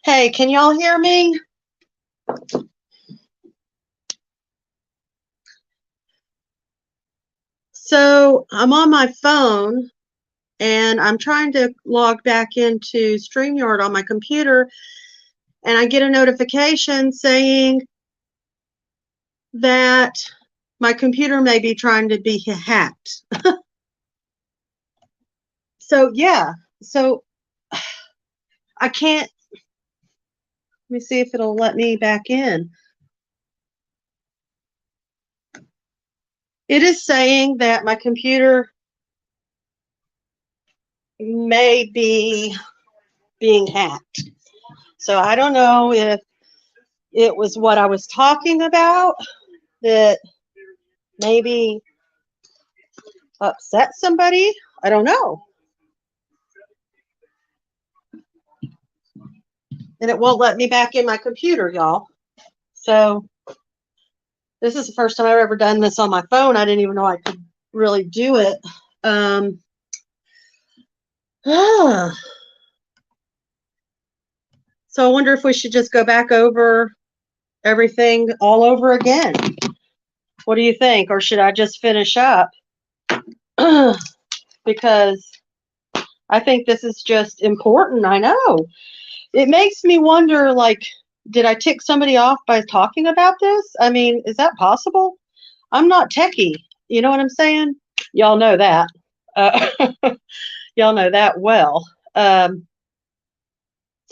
Hey, can y'all hear me? So I'm on my phone and I'm trying to log back into StreamYard on my computer, and I get a notification saying that my computer may be trying to be hacked. So yeah, so I can't, let me see if it'll let me back in. It is saying that my computer may be being hacked. So I don't know if it was what I was talking about that maybe upset somebody. I don't know. And it won't let me back in my computer, y'all. So this is the first time I've ever done this on my phone. I didn't even know I could really do it. So I wonder if we should just go back over everything all over again. What do you think? Or should I just finish up? Because I think this is just important. I know. It makes me wonder, like, did I tick somebody off by talking about this? I mean, is that possible? I'm not techie. You know what I'm saying? Y'all know that. Uh, y'all know that well. So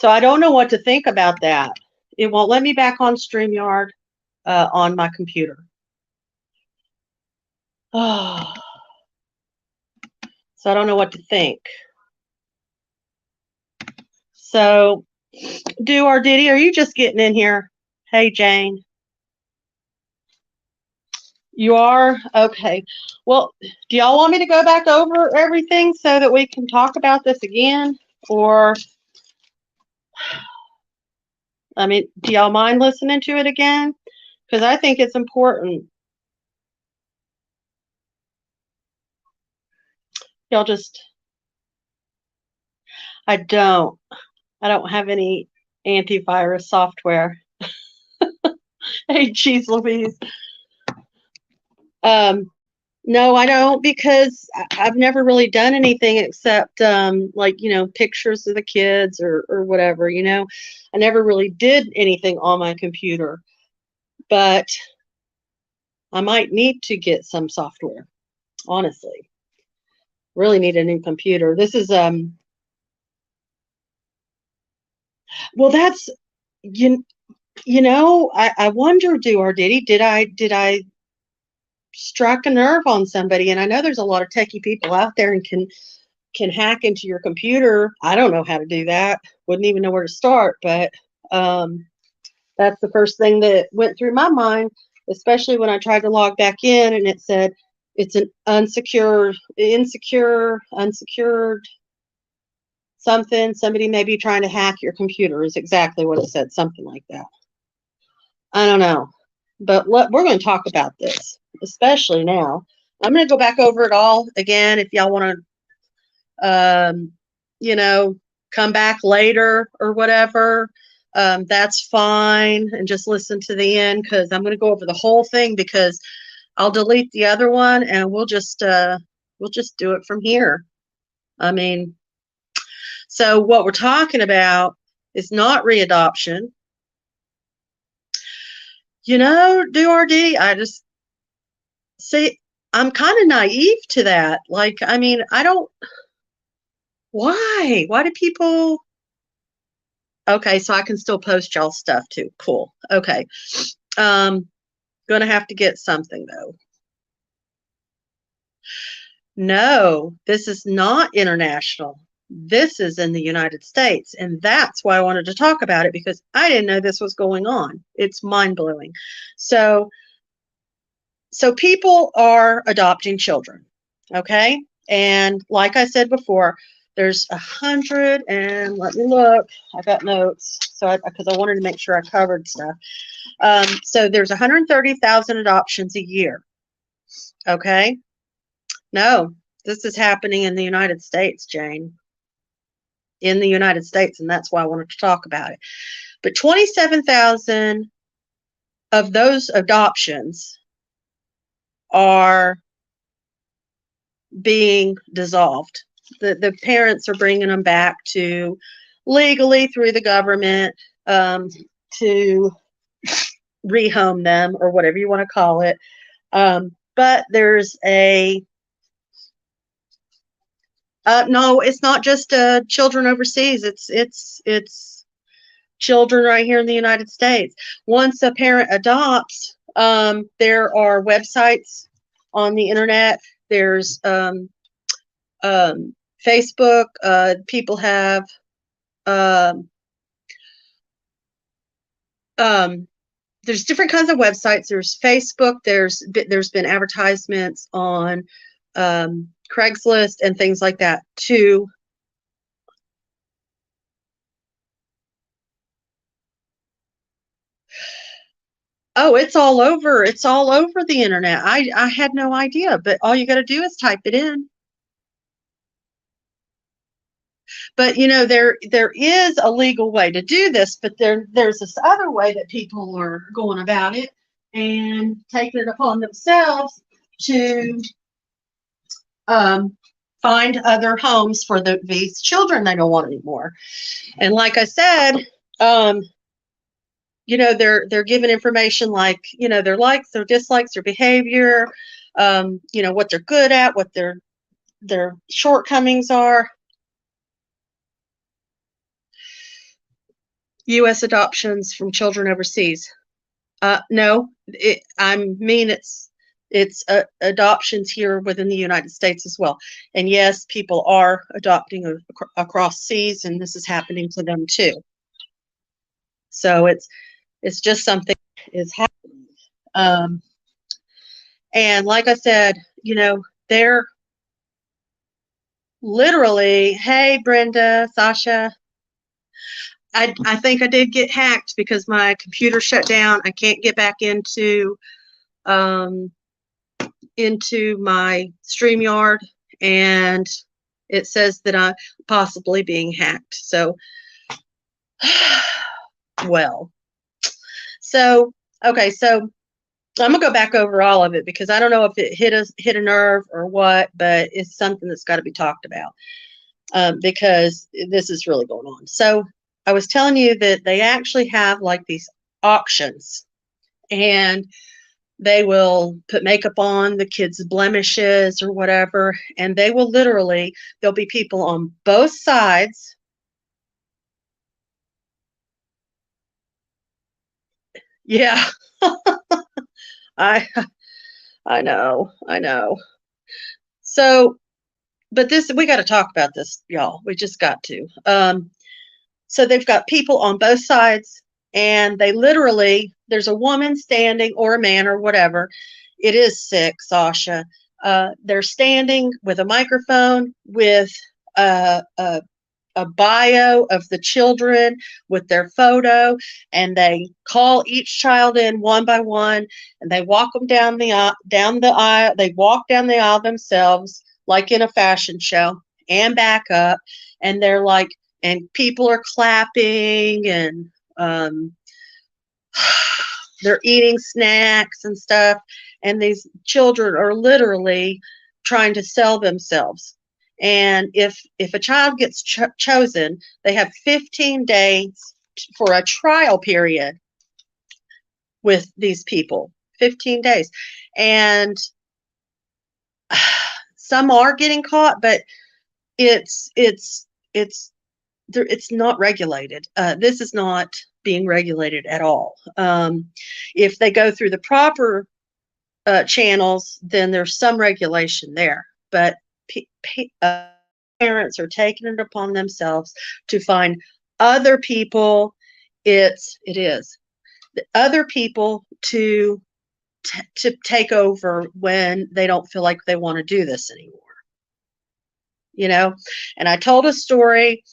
I don't know what to think about that. It won't let me back on StreamYard on my computer. Oh. So I don't know what to think. So, Do or Diddy, are you just getting in here? Hey, Jane. You are? Okay. Well, do y'all want me to go back over everything so that we can talk about this again? Or, I mean, do y'all mind listening to it again? Because I think it's important. Y'all just, I don't. I don't have any antivirus software. Hey, geez, Louise. No, I don't, because I've never really done anything except like, pictures of the kids or whatever, I never really did anything on my computer, but I might need to get some software, honestly. Really need a new computer. This is well, that's I wonder, Do or did I strike a nerve on somebody? And I know there's a lot of techie people out there and can hack into your computer. I don't know how to do that. Wouldn't even know where to start, but that's the first thing that went through my mind, especially when I tried to log back in and it said it's an unsecured something. Somebody may be trying to hack your computer is exactly what it said, something like that. I don't know, but we're going to talk about this, especially now. I'm going to go back over it all again. If y'all want to, come back later or whatever, that's fine. And just listen to the end, because I'm going to go over the whole thing, because I'll delete the other one and we'll just do it from here. I mean, so what we're talking about is not readoption. Do RD, I just see, I'm kind of naive to that. Like, I mean, I don't, why do people, okay, so I can still post y'all stuff too. Cool. Okay. Gonna have to get something though. No, this is not international. This is in the United States. And that's why I wanted to talk about it, because I didn't know this was going on. It's mind-blowing. So people are adopting children, okay? And like I said before, there's 100 and let me look. I got notes, because I wanted to make sure I covered stuff. So there's 130,000 adoptions a year, okay? No, this is happening in the United States, Jane. in the United States, and that's why I wanted to talk about it. But 27,000 of those adoptions are being dissolved. The parents are bringing them back to legally through the government to rehome them or whatever you want to call it. But there's no, it's not just children overseas. It's children right here in the United States. Once a parent adopts, there are websites on the internet. There's Facebook. People have there's different kinds of websites. There's Facebook. There's been advertisements on Craigslist and things like that too. Oh, it's all over. It's all over the internet. I had no idea, but all you got to do is type it in. But there is a legal way to do this, but there's this other way that people are going about it and taking it upon themselves to find other homes for these children they don't want anymore. And like I said, they're given information like, their likes, their dislikes, their behavior, what they're good at, what their shortcomings are. U.S. adoptions from children overseas. No, I mean it's adoptions here within the United States as well. And yes, people are adopting across seas, and this is happening to them too. So it's just something is happening. And like I said, they're literally, hey, Brenda, Sasha, I think I did get hacked because my computer shut down. I can't get back into my StreamYard, and it says that I'm possibly being hacked. So, well, so okay, so I'm gonna go back over all of it because I don't know if it hit a nerve or what, but it's something that's got to be talked about because this is really going on. So I was telling you that they actually have like these auctions, and they will put makeup on the kids' blemishes or whatever, and they will literally, there'll be people on both sides. Yeah, I know. So, but we got to talk about this, y'all. We just got to. So they've got people on both sides, and they literally, there's a woman standing or a man or whatever. It is sick, Sasha. They're standing with a microphone with a bio of the children with their photo, and they call each child in one by one, and they walk them down the aisle. They walk down the aisle themselves, like in a fashion show, and back up, and they're like, and people are clapping, and they're eating snacks and stuff, and these children are literally trying to sell themselves. And if a child gets chosen, they have 15 days for a trial period with these people. 15 days. And some are getting caught, but it's not regulated. This is not being regulated at all. If they go through the proper channels, then there's some regulation there. But parents are taking it upon themselves to find other people. It is other people to take over when they don't feel like they want to do this anymore. And I told a story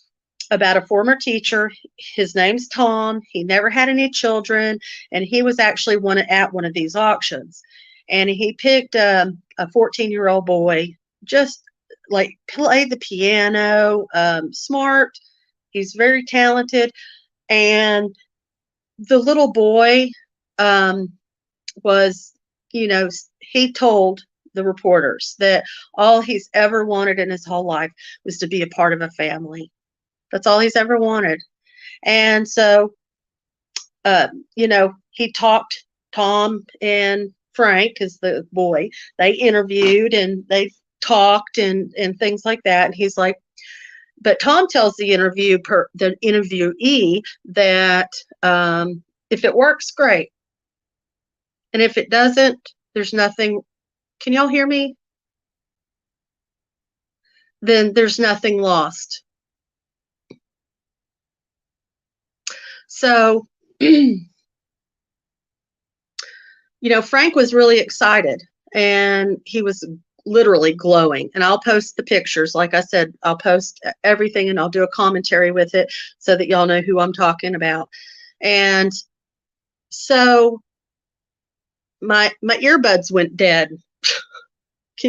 about a former teacher. His name's Tom. He never had any children, and he was actually at one of these auctions. And he picked a 14-year-old boy, just like played the piano, smart, He's very talented. And the little boy was, he told the reporters that all he's ever wanted in his whole life was to be a part of a family. That's all he's ever wanted. And so, he talked, Tom and Frank is the boy, they interviewed and they talked and things like that. And he's like, but Tom tells the interviewee that if it works, great. And if it doesn't, there's nothing. Can y'all hear me? Then there's nothing lost. So, Frank was really excited and he was literally glowing. And I'll post the pictures. Like I said, I'll post everything and I'll do a commentary with it so that y'all know who I'm talking about. And so my earbuds went dead.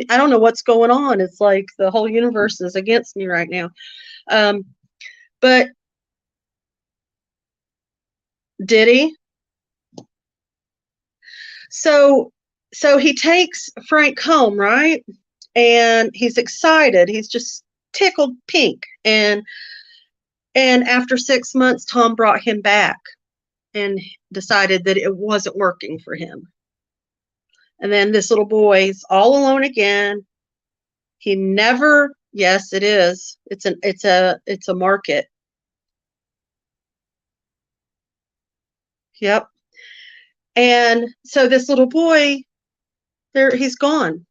I don't know what's going on. It's like the whole universe is against me right now. But did he? So he takes Frank home, right? And he's excited. He's just tickled pink. And after 6 months, Tom brought him back and decided that it wasn't working for him. And then this little boy's all alone again. He never, yes, it is. It's a market. Yep. And so this little boy, he's gone.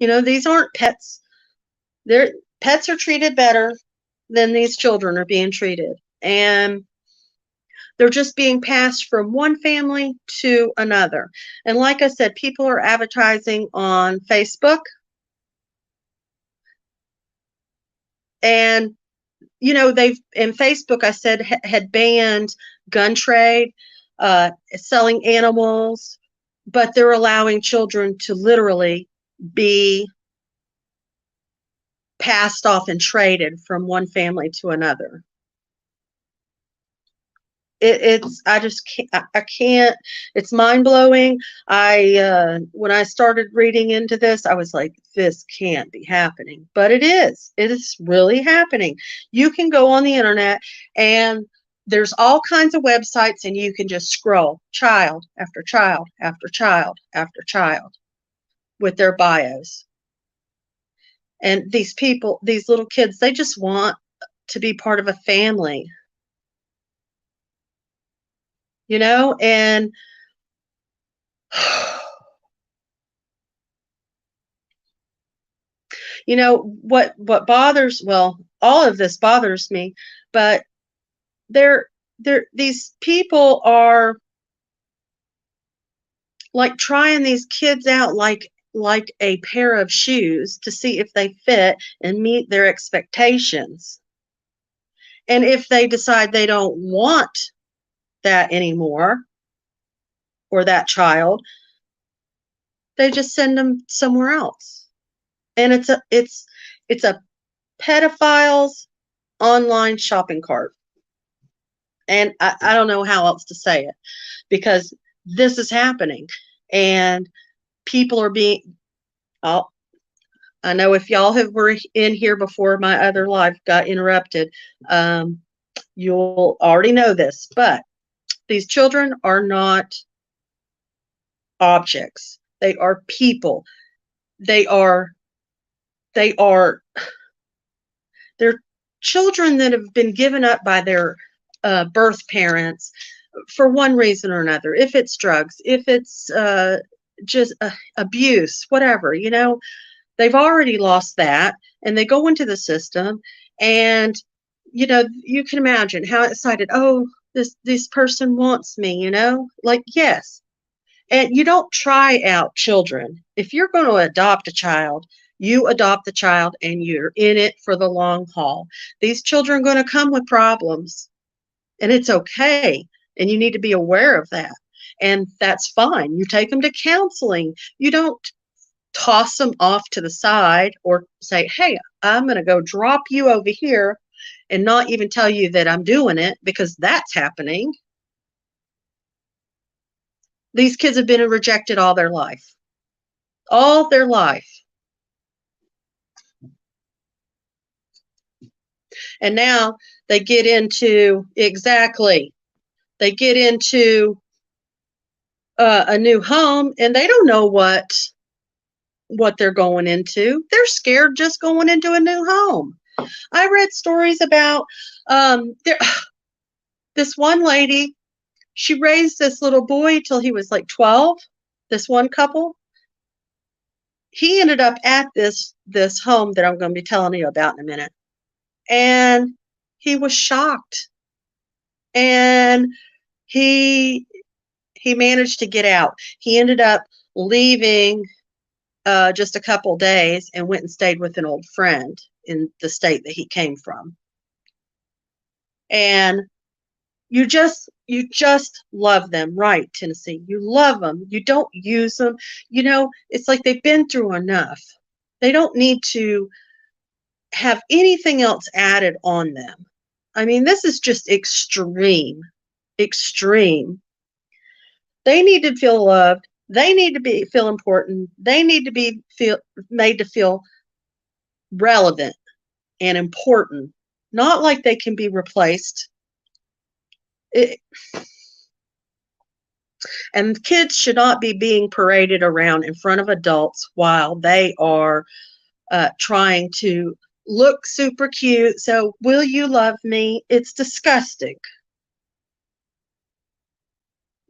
These aren't pets. Pets are treated better than these children are being treated. And they're just being passed from one family to another. And like I said, people are advertising on Facebook. And, they've, in Facebook, I said, had banned gun trade, selling animals, but they're allowing children to literally be passed off and traded from one family to another. I can't, it's mind-blowing. When I started reading into this, I was like, this can't be happening, but it is really happening. You can go on the internet and there's all kinds of websites and you can just scroll child after child after child after child with their bios. And these people, these little kids, they just want to be part of a family. And what bothers, well, all of this bothers me, but these people are like trying these kids out like a pair of shoes to see if they fit and meet their expectations. And if they decide they don't want that anymore, or that child, they just send them somewhere else. And it's a pedophile's online shopping cart. And I don't know how else to say it, because this is happening and people are being, I know if y'all were in here before my other live got interrupted, you'll already know this, but these children are not objects. They are people. They're children that have been given up by their birth parents for one reason or another. If it's drugs, if it's just abuse, whatever, they've already lost that, and they go into the system, and you can imagine how excited, oh, this person wants me, like, yes. And you don't try out children. If you're going to adopt a child, you adopt the child and you're in it for the long haul. These children are going to come with problems, and it's okay. And you need to be aware of that. And that's fine. You take them to counseling. You don't toss them off to the side or say, hey, I'm going to go drop you over here and not even tell you that I'm doing it, because that's happening. These kids have been rejected all their life. All their life. And now they get into, exactly, they get into a new home, and they don't know what they're going into. They're scared just going into a new home. I read stories about this one lady. She raised this little boy till he was like 12. This one couple. He ended up at this home that I'm going to be telling you about in a minute. And he was shocked. And he managed to get out. He ended up leaving just a couple days and went and stayed with an old friend in the state that he came from. And you just love them, right, Tennessee? You love them. You don't use them. You know, it's like they've been through enough. They don't need to have anything else added on them. I mean, this is just extreme. Extreme. They need to feel loved. They need to feel important. They need to be made to feel relevant and important. Not like they can be replaced. And kids should not be being paraded around in front of adults while they are trying to look super cute. So, will you love me? It's disgusting.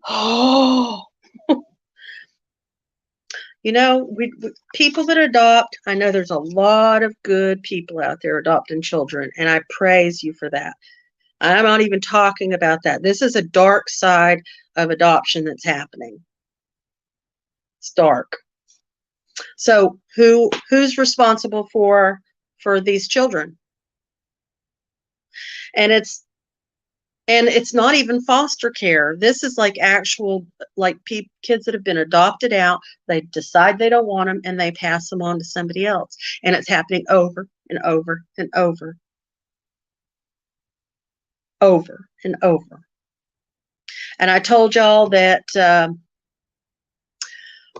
Oh, you know, people that adopt, I know there's a lot of good people out there adopting children, and I praise you for that. I'm not even talking about that. This is a dark side of adoption that's happening. It's dark. So who's responsible for these children? And it's not even foster care. This is like actual, like kids that have been adopted out. They decide they don't want them, and they pass them on to somebody else. And it's happening over and over and over. Over and over. And I told y'all that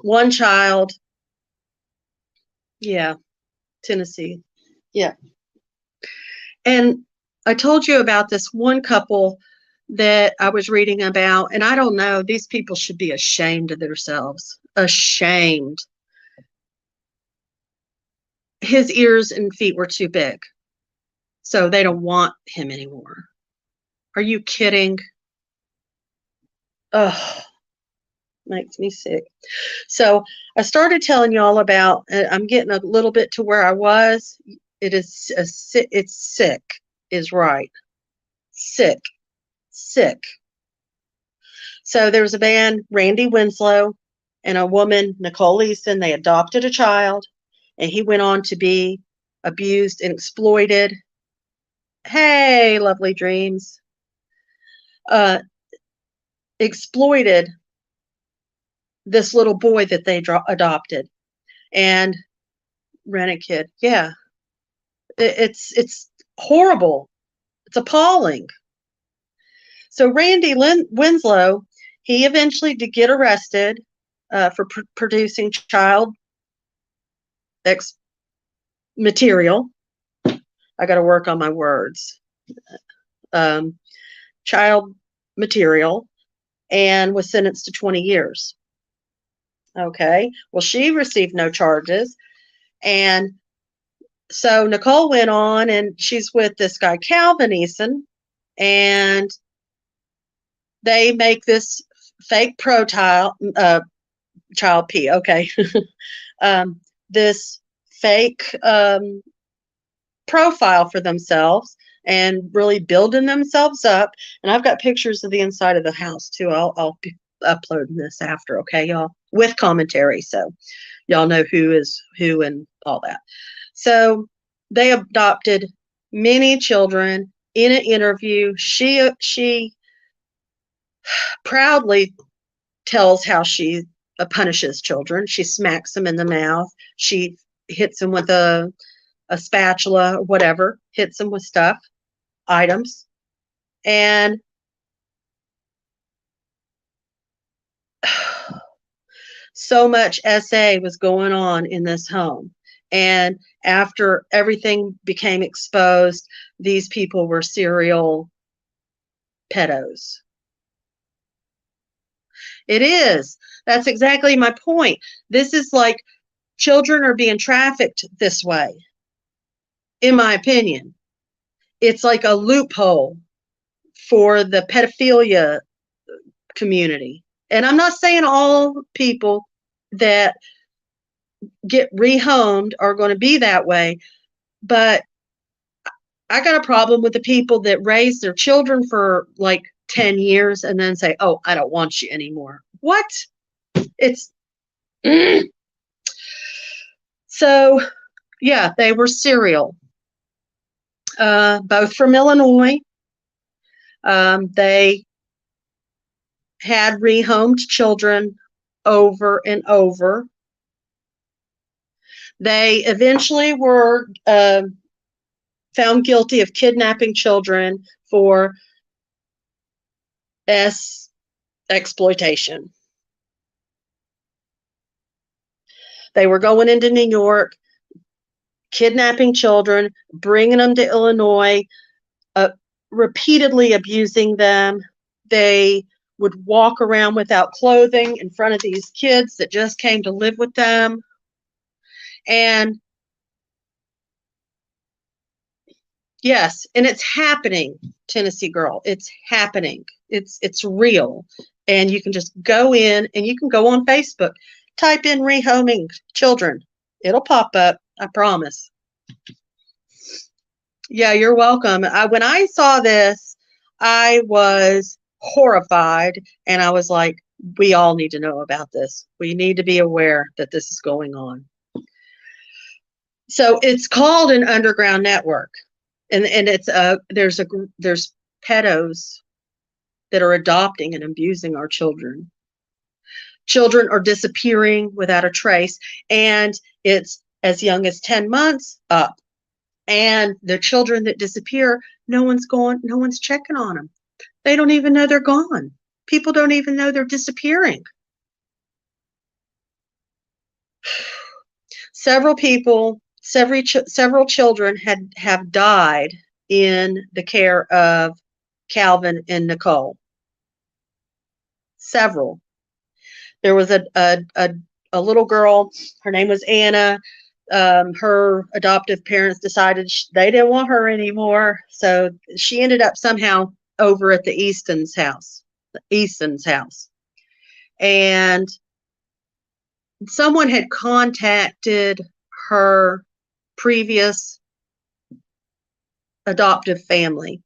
one child, yeah, Tennessee, yeah. And I told you about this one couple that I was reading about, and I don't know, these people should be ashamed of themselves. Ashamed. His ears and feet were too big, so they don't want him anymore. Are you kidding? Ugh, makes me sick. So I started telling y'all about, I'm getting a little bit to where I was. It's sick, is right. Sick. So there was a man, Randy Winslow, and a woman, Nicole Easton. They adopted a child, and he went on to be abused and exploited. Hey, lovely dreams. Exploited this little boy that they adopted, and ran a kid. Yeah, it's horrible. It's appalling. So Randy Winslow, he eventually did get arrested for producing child material. I got to work on my words. Child material, and was sentenced to 20 years. Okay. Well, she received no charges. And so Nicole went on, and she's with this guy, Calvin Easton, and they make this fake child P. Okay. This fake profile for themselves, and really building themselves up. And I've got pictures of the inside of the house too. I'll be uploading this after, okay, y'all, with commentary, so y'all know who is who and all that. So they adopted many children. In an interview, she proudly tells how she punishes children. She smacks them in the mouth. She hits them with a spatula or whatever, hits them with stuff. items. And so much SA was going on in this home. And after everything became exposed, these people were serial pedos. It is. That's exactly my point. This is like children are being trafficked this way, in my opinion. It's like a loophole for the pedophilia community. And I'm not saying all people that get rehomed are going to be that way, but I got a problem with the people that raise their children for like 10 years and then say, oh, I don't want you anymore. What? It's so, yeah, they were serial, both from Illinois. They had rehomed children over and over. They eventually were found guilty of kidnapping children for exploitation. They were going into New York, kidnapping children, bringing them to Illinois, repeatedly abusing them. They would walk around without clothing in front of these kids that just came to live with them. And yes, and it's happening, Tennessee girl. It's happening. It's real. And you can just go in and you can go on Facebook, type in rehoming children. It'll pop up, I promise. Yeah, you're welcome. When I saw this, I was horrified, and I was like, we all need to know about this. We need to be aware that this is going on. So it's called an underground network, and it's there's pedos that are adopting and abusing our children. Children are disappearing without a trace, and it's as young as 10 months up. And the children that disappear, no one's checking on them. They don't even know they're gone. People don't even know they're disappearing. Several children have died in the care of Calvin and Nicole. Several. There was a little girl, her name was Anna. Her adoptive parents decided they didn't want her anymore, so she ended up somehow over at the Easton's house. And someone had contacted her previous adoptive family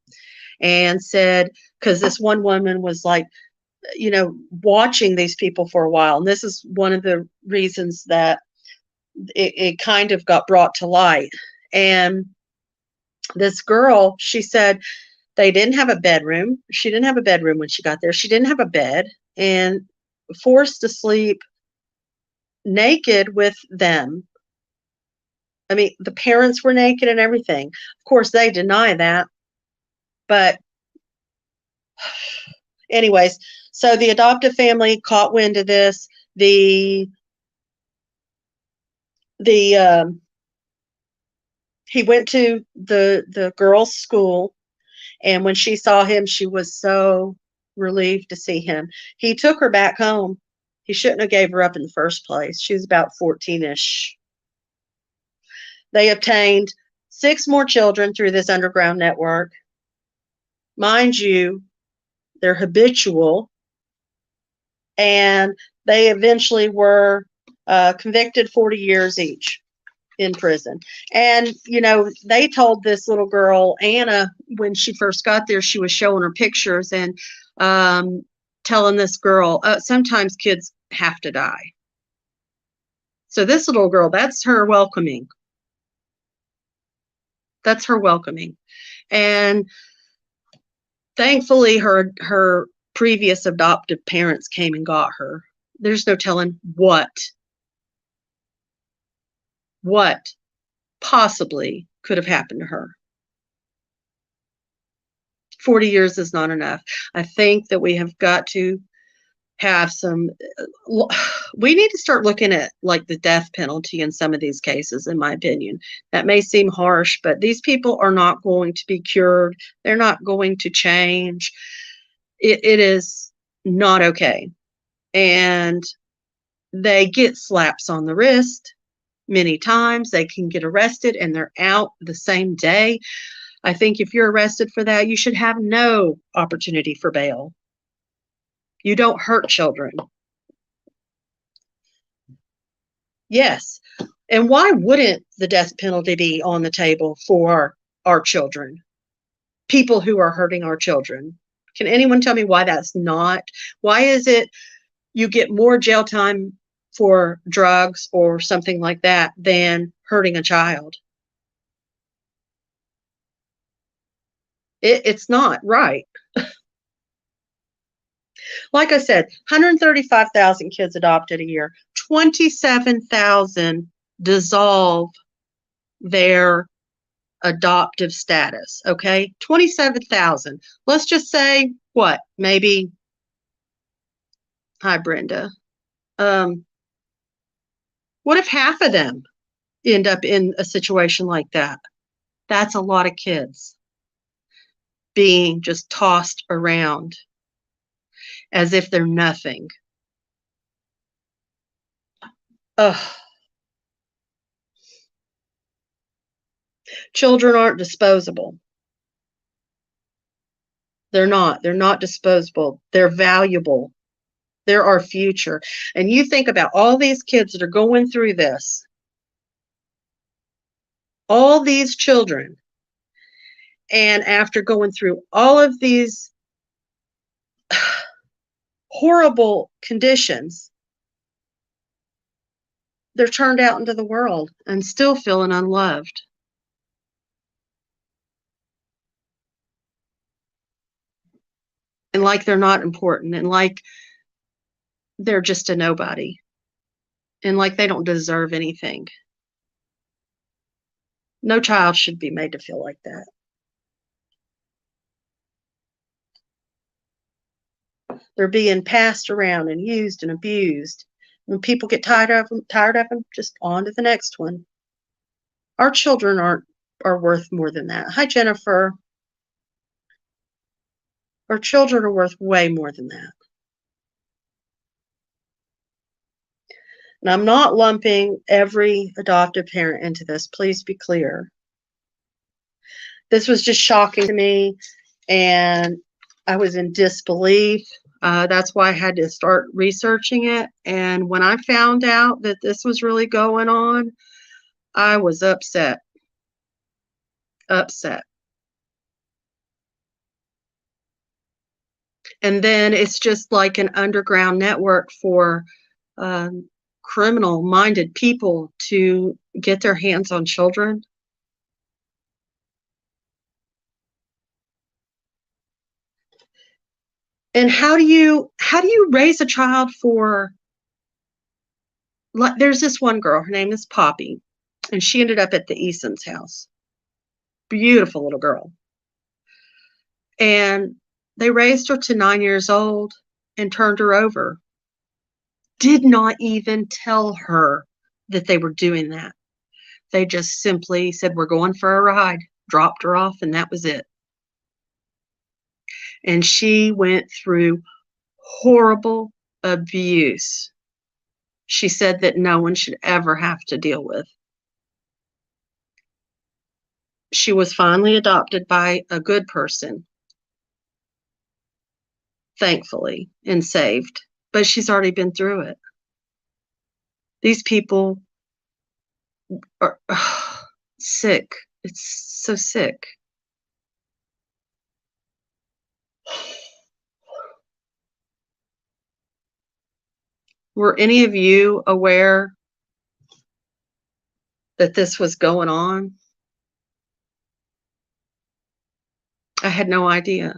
and said, because this one woman was like, watching these people for a while. And this is one of the reasons that it kind of got brought to light. And this girl, she said they didn't have a bedroom. She didn't have a bedroom when she got there. She didn't have a bed, and forced to sleep naked with them. I mean, the parents were naked and everything. Of course, they deny that. But anyways, so the adoptive family caught wind of this. He went to the girls' school, and when she saw him, she was so relieved to see him. He took her back home. He shouldn't have gave her up in the first place. She was about 14-ish. They obtained 6 more children through this underground network. Mind you, they're habitual, and they eventually were convicted 40 years each in prison. And, they told this little girl, Anna, when she first got there, she was showing her pictures and telling this girl, sometimes kids have to die. So this little girl, that's her welcoming. That's her welcoming. And thankfully, her previous adoptive parents came and got her. There's no telling what possibly could have happened to her. 40 years is not enough. I think that we have got to have some, we need to start looking at like the death penalty in some of these cases, in my opinion. That may seem harsh, but these people are not going to be cured. They're not going to change. It is not okay. And they get slaps on the wrist many times. They can get arrested and they're out the same day. I think if you're arrested for that, you should have no opportunity for bail. You don't hurt children. Yes. And why wouldn't the death penalty be on the table for our children? People who are hurting our children. Can anyone tell me why that's not? Why is it you get more jail time for drugs or something like that than hurting a child? It's not right. Like I said, 135,000 kids adopted a year. 27,000 dissolve their adoptive status. Okay, 27,000. Let's just say what? Maybe. Hi, Brenda. What if half of them end up in a situation like that? That's a lot of kids being just tossed around as if they're nothing. Ugh. Children aren't disposable. They're not. They're not disposable. They're valuable. They're our future. And you think about all these kids that are going through this, all these children, and after going through all of these horrible conditions, they're turned out into the world and still feeling unloved. And like they're not important, and like they're just a nobody, and like they don't deserve anything. No child should be made to feel like that. They're being passed around and used and abused. When people get tired of them, just on to the next one. Our children are worth more than that. Hi, Jennifer. Our children are worth way more than that. And I'm not lumping every adoptive parent into this. Please be clear. This was just shocking to me, and I was in disbelief. That's why I had to start researching it. And when I found out that this was really going on, I was upset. Upset. And then it's just like an underground network for criminal-minded people to get their hands on children. And how do you raise a child for, like, there's this one girl, her name is Poppy, and she ended up at the Eason's house. Beautiful little girl. And they raised her to 9 years old and turned her over. Did not even tell her that they were doing that. They just simply said, we're going for a ride, dropped her off, and that was it. And she went through horrible abuse. She said that no one should ever have to deal with. She was finally adopted by a good person, thankfully, and saved. But she's already been through it. These people are sick. It's so sick. Were any of you aware that this was going on? I had no idea.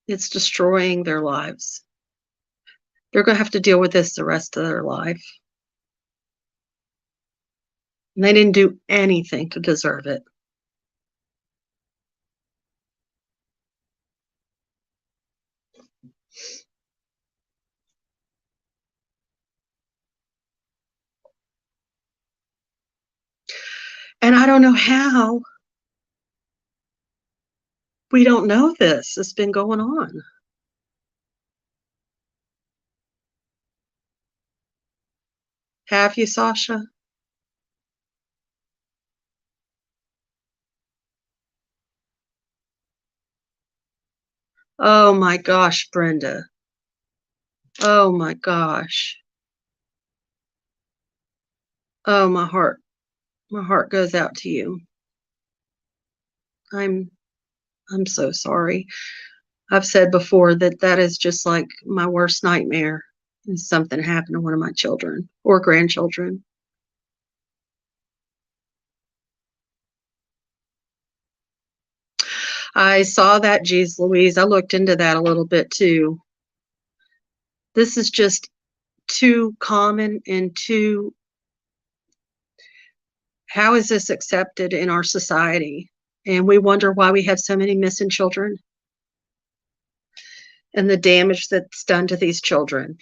It's destroying their lives. They're going to have to deal with this the rest of their life. And they didn't do anything to deserve it. And I don't know how we don't know this. It's been going on. Have you, Sasha? Oh my gosh, Brenda. Oh my gosh. Oh, my heart. My heart goes out to you. I'm I'm so sorry. I've said before that that is just like my worst nightmare is something happened to one of my children or grandchildren. I saw that, geez Louise. I looked into that a little bit too. This is just too common and too, how is this accepted in our society? And we wonder why we have so many missing children and the damage that's done to these children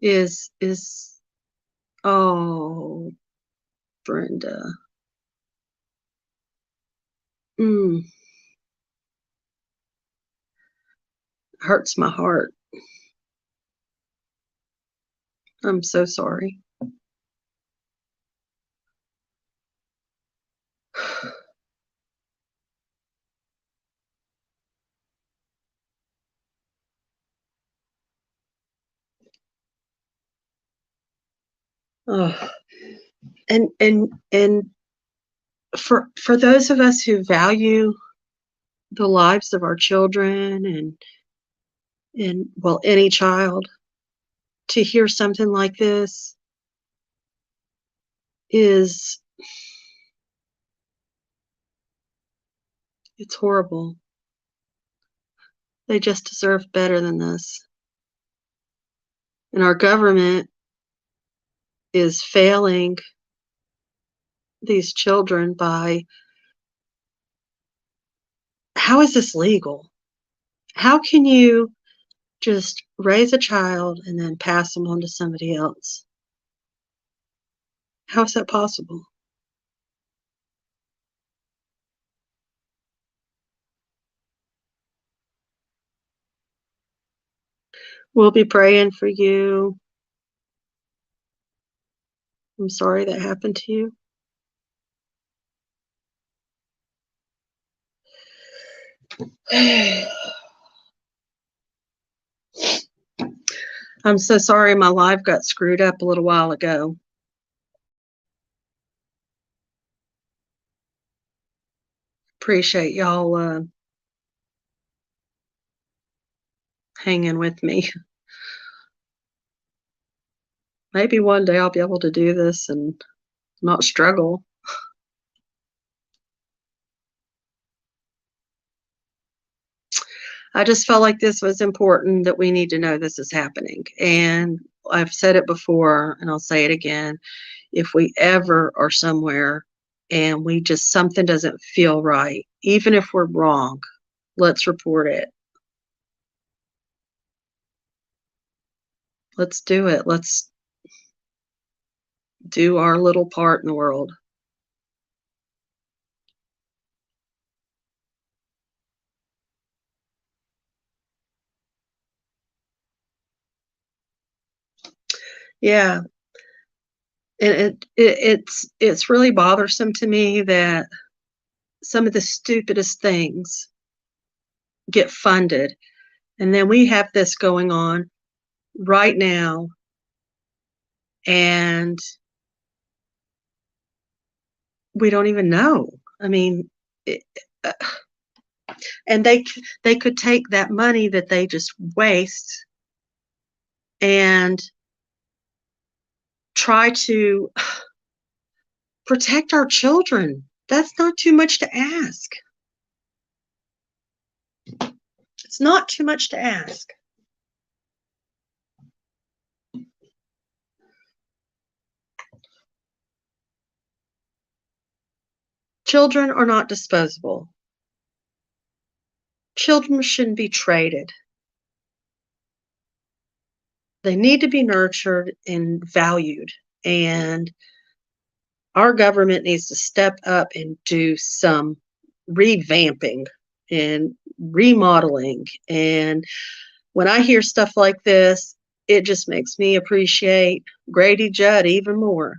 is oh, Brenda. Mm, hurts my heart. I'm so sorry. Oh, and for those of us who value the lives of our children and well, any child, to hear something like this is, it's horrible. They just deserve better than this. And our government is failing these children by, how is this legal? How can you just raise a child and then pass them on to somebody else? How is that possible? We'll be praying for you. I'm sorry that happened to you. I'm so sorry my live got screwed up a little while ago. Appreciate y'all hanging with me. Maybe one day I'll be able to do this and not struggle. I just felt like this was important, that we need to know this is happening. And I've said it before and I'll say it again. If we ever are somewhere and we just, something doesn't feel right, even if we're wrong, let's report it. Let's do it. Let's do our little part in the world. Yeah. And it's really bothersome to me that some of the stupidest things get funded. And then we have this going on right now, and we don't even know. I mean, it, uh, and they could take that money that they just waste and try to protect our children. That's not too much to ask. It's not too much to ask. Children are not disposable. Children shouldn't be traded. They need to be nurtured and valued. And our government needs to step up and do some revamping and remodeling. And when I hear stuff like this, it just makes me appreciate Grady Judd even more.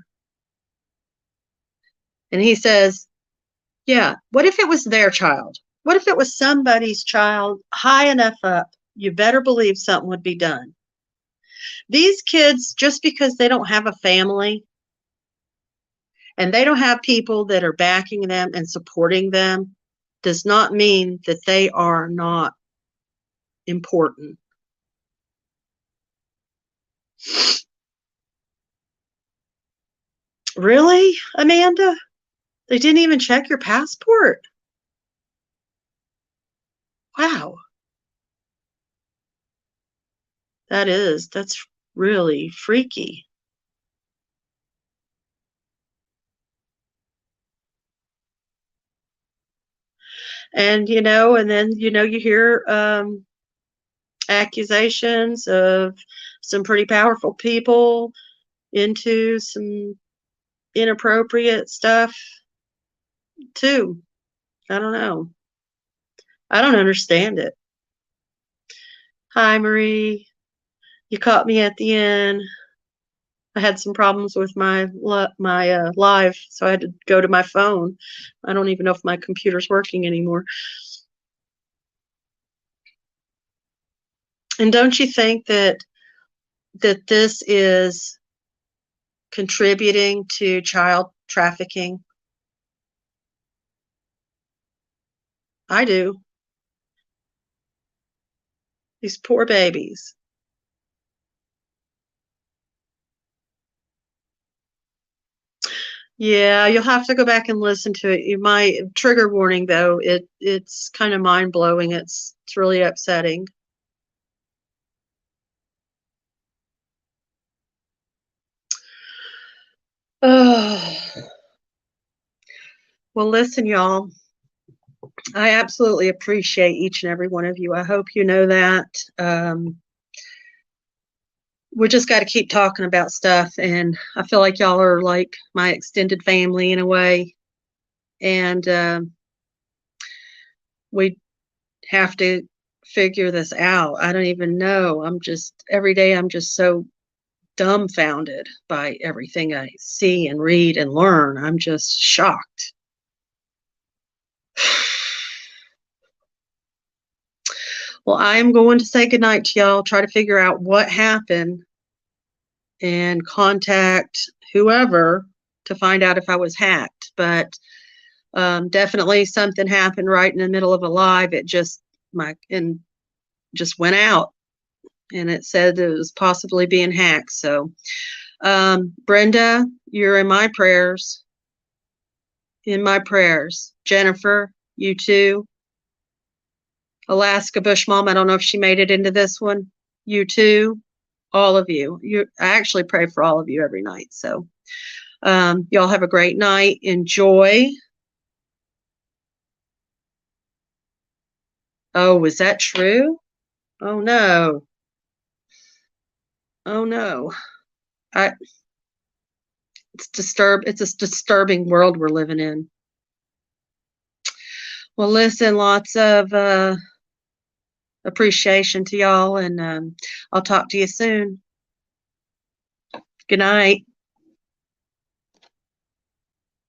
And he says, yeah, what if it was their child? What if it was somebody's child high enough up? You better believe something would be done. These kids, just because they don't have a family and they don't have people that are backing them and supporting them, does not mean that they are not important. Really, Amanda? They didn't even check your passport? Wow. That's really freaky. And, and then, you hear accusations of some pretty powerful people into some inappropriate stuff too. I don't know. I don't understand it. Hi, Marie. You caught me at the end. I had some problems with my live, so I had to go to my phone. I don't even know if my computer's working anymore. And don't you think that this is contributing to child trafficking? I do. These poor babies. Yeah, you'll have to go back and listen to it. You might trigger warning though. It's kind of mind blowing. It's really upsetting. Oh, well, listen, y'all. I absolutely appreciate each and every one of you. I hope you know that. We just got to keep talking about stuff, and I feel like y'all are like my extended family in a way, and we have to figure this out. I don't even know. Every day I'm just so dumbfounded by everything I see and read and learn. I'm just shocked. Well, I'm going to say goodnight to y'all, try to figure out what happened and contact whoever to find out if I was hacked. But definitely something happened right in the middle of a live. It just just went out, and it said it was possibly being hacked. So, Brenda, you're in my prayers. In my prayers. Jennifer, you too. Alaska Bush Mom, I don't know if she made it into this one. You too. All of you. I actually pray for all of you every night. So, y'all have a great night. Enjoy. Oh, was that true? Oh no. Oh no. I it's a disturbing world we're living in. Well, listen, lots of appreciation to y'all, and I'll talk to you soon. Good night.